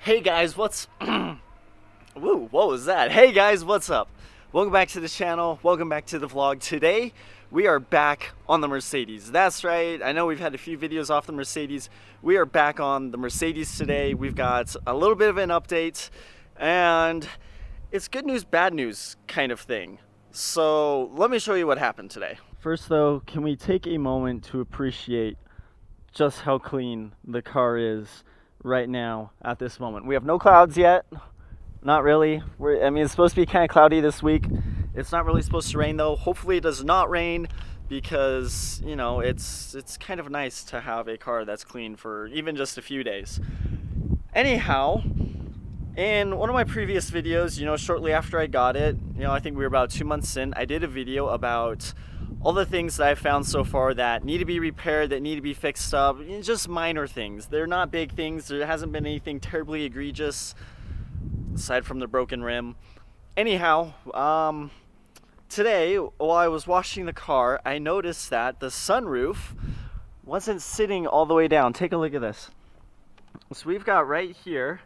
Hey guys, what's Woo, what was that? Hey guys, what's up? Welcome back to the channel. Welcome back to the vlog. Today, we are back on the Mercedes. That's right. I know we've had a few videos off the Mercedes. We are back on the Mercedes today. We've got a little bit of an update, and it's good news, bad news kind of thing. So, let me show you what happened today. First though, can we take a moment to appreciate just how clean the car is right now at this moment. We have no clouds yet. Not really. I mean, it's supposed to be kind of cloudy this week. It's not really supposed to rain though. Hopefully it does not rain because, you know, it's kind of nice to have a car that's clean for even just a few days. Anyhow, in one of my previous videos, you know, shortly after I got it, you know, I think we were about 2 months in, I did a video about all the things that I've found so far that need to be repaired, that need to be fixed up, just minor things. They're not big things. There hasn't been anything terribly egregious aside from the broken rim. Anyhow, today, while I was washing the car, I noticed that the sunroof wasn't sitting all the way down. Take a look at this. So we've got right here,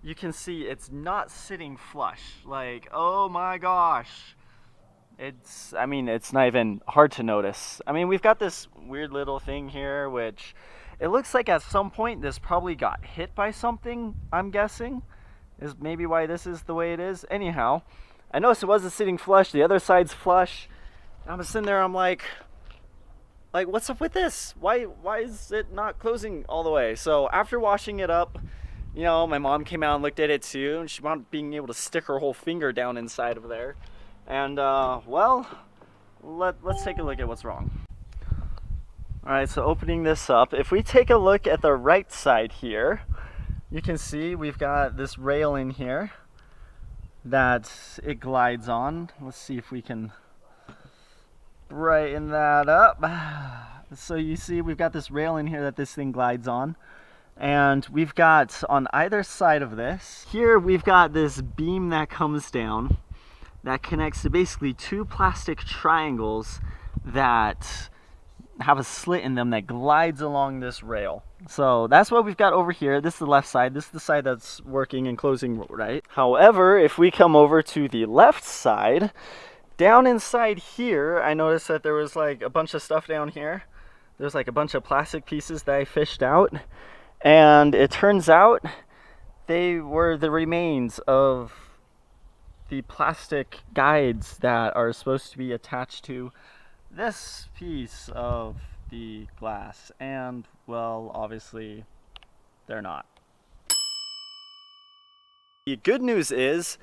you can see it's not sitting flush. Like, oh my gosh. I mean, it's not even hard to notice. I mean, we've got this weird little thing here, which it looks like at some point this probably got hit by something, I'm guessing, is maybe why this is the way it is. Anyhow, I noticed it wasn't sitting flush. The other side's flush. I'm sitting there, I'm like, what's up with this? Why is it not closing all the way? So after washing it up, you know, my mom came out and looked at it too, and she wanted being able to stick her whole finger down inside of there. And, well, let's take a look at what's wrong. Alright, so opening this up, if we take a look at the right side here, you can see we've got this rail in here that it glides on. Let's see if we can brighten that up. So you see we've got this rail in here that this thing glides on. And we've got on either side of this, here we've got this beam that comes down that connects to basically two plastic triangles that have a slit in them that glides along this rail. So that's what we've got over here. This is the left side. This is the side that's working and closing right. However, if we come over to the left side, down inside here, I noticed that there was like a bunch of stuff down here. There's like a bunch of plastic pieces that I fished out. And it turns out they were the remains of the plastic guides that are supposed to be attached to this piece of the glass, and well, obviously they're not. The good news is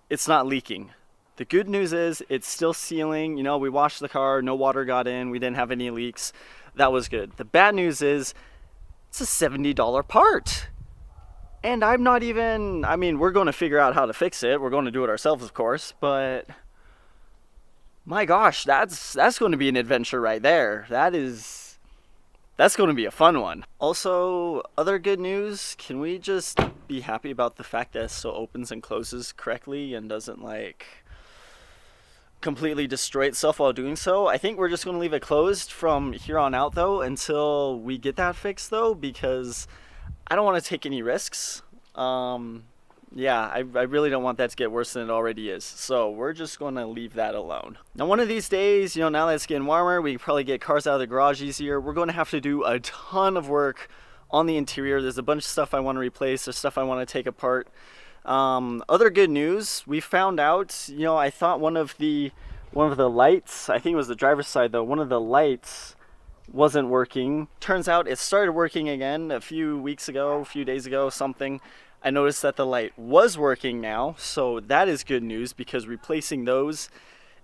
it's not leaking. The good news is it's still sealing. You know, we washed the car, no water got in, we didn't have any leaks. That was good. The bad news is it's a $70 part. And I'm not even, I mean, we're going to figure out how to fix it. We're going to do it ourselves, of course, but my gosh, that's going to be an adventure right there. That's going to be a fun one. Also, other good news, can we just be happy about the fact that it still opens and closes correctly and doesn't like completely destroy itself while doing so? I think we're just going to leave it closed from here on out though until we get that fixed though, because I don't want to take any risks. Yeah, I really don't want that to get worse than it already is. So we're just going to leave that alone. Now, one of these days, you know, now that it's getting warmer, we can probably get cars out of the garage easier. We're going to have to do a ton of work on the interior. There's a bunch of stuff I want to replace. There's stuff I want to take apart. Other good news, we found out, you know, I thought one of the lights, I think it was the driver's side though, one of the lights wasn't working. Turns out it started working again a few days ago, something. I noticed that the light was working now, so that is good news because replacing those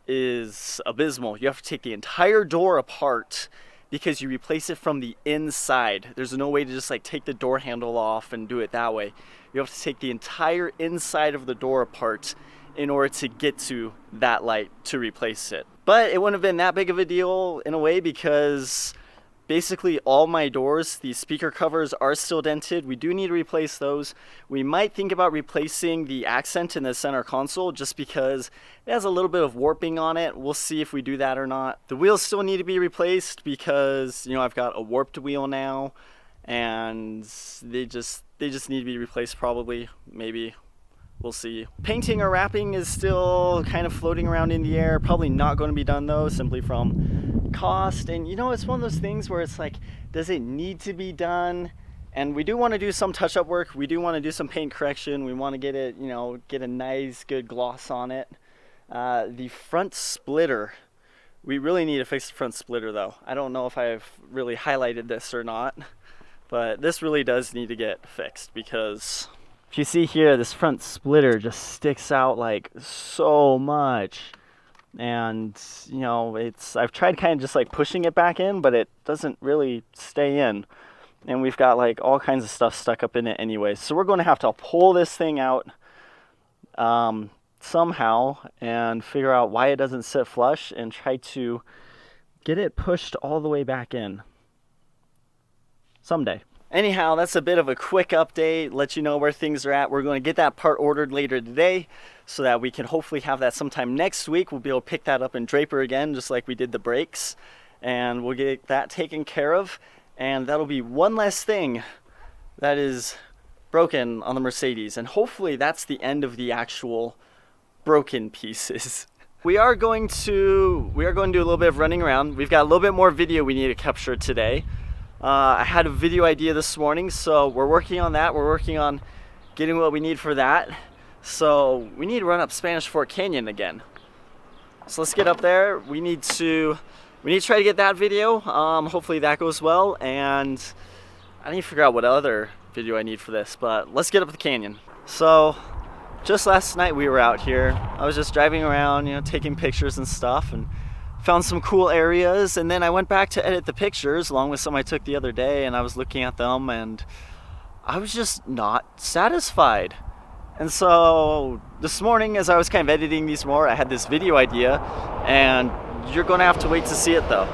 is abysmal. You have to take the entire door apart because you replace it from the inside. There's no way to just like take the door handle off and do it that way. You have to take the entire inside of the door apart in order to get to that light to replace it. But it wouldn't have been that big of a deal in a way because basically all my doors, the speaker covers are still dented. We do need to replace those. We might think about replacing the accent in the center console just because it has a little bit of warping on it. We'll see if we do that or not. The wheels still need to be replaced because, you know, I've got a warped wheel now and they just need to be replaced probably, maybe. We'll see. Painting or wrapping is still kind of floating around in the air. Probably not going to be done though, simply from cost. And you know, it's one of those things where it's like, does it need to be done? And we do want to do some touch-up work. We do want to do some paint correction. We want to get it, you know, get a nice, good gloss on it. The front splitter. We really need to fix the front splitter though. I don't know if I've really highlighted this or not, but this really does need to get fixed because if you see here, this front splitter just sticks out like so much. And you know, I've tried kind of just like pushing it back in, but it doesn't really stay in. And we've got like all kinds of stuff stuck up in it anyway. So we're going to have to pull this thing out somehow and figure out why it doesn't sit flush and try to get it pushed all the way back in someday. Anyhow, that's a bit of a quick update, let you know where things are at. We're going to get that part ordered later today so that we can hopefully have that sometime next week. We'll be able to pick that up in Draper again, just like we did the brakes, and we'll get that taken care of. And that'll be one less thing that is broken on the Mercedes. And hopefully that's the end of the actual broken pieces. We are going to do a little bit of running around. We've got a little bit more video we need to capture today. I had a video idea this morning, so we're working on that. We're working on getting what we need for that. So we need to run up Spanish Fork Canyon again. So let's get up there. We need to try to get that video. Hopefully that goes well. And I need to figure out what other video I need for this, but let's get up the canyon. So just last night we were out here. I was just driving around, you know, taking pictures and stuff, and found some cool areas. And then I went back to edit the pictures along with some I took the other day, and I was looking at them and I was just not satisfied. And so this morning, as I was kind of editing these more, I had this video idea, and you're going to have to wait to see it though.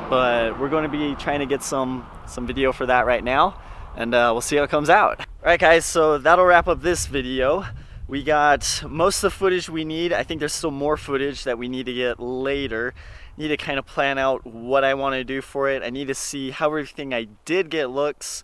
But we're going to be trying to get some video for that right now, and we'll see how it comes out. All right guys, so that'll wrap up this video. We got most of the footage we need. I think there's still more footage that we need to get later. Need to kind of plan out what I want to do for it. I need to see how everything I did get looks,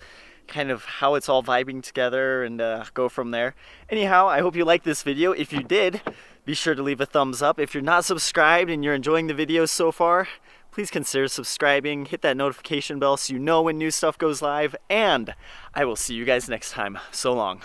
kind of how it's all vibing together, and go from there. Anyhow, I hope you liked this video. If you did, be sure to leave a thumbs up. If you're not subscribed and you're enjoying the videos so far, please consider subscribing. Hit that notification bell so you know when new stuff goes live, and I will see you guys next time. So long.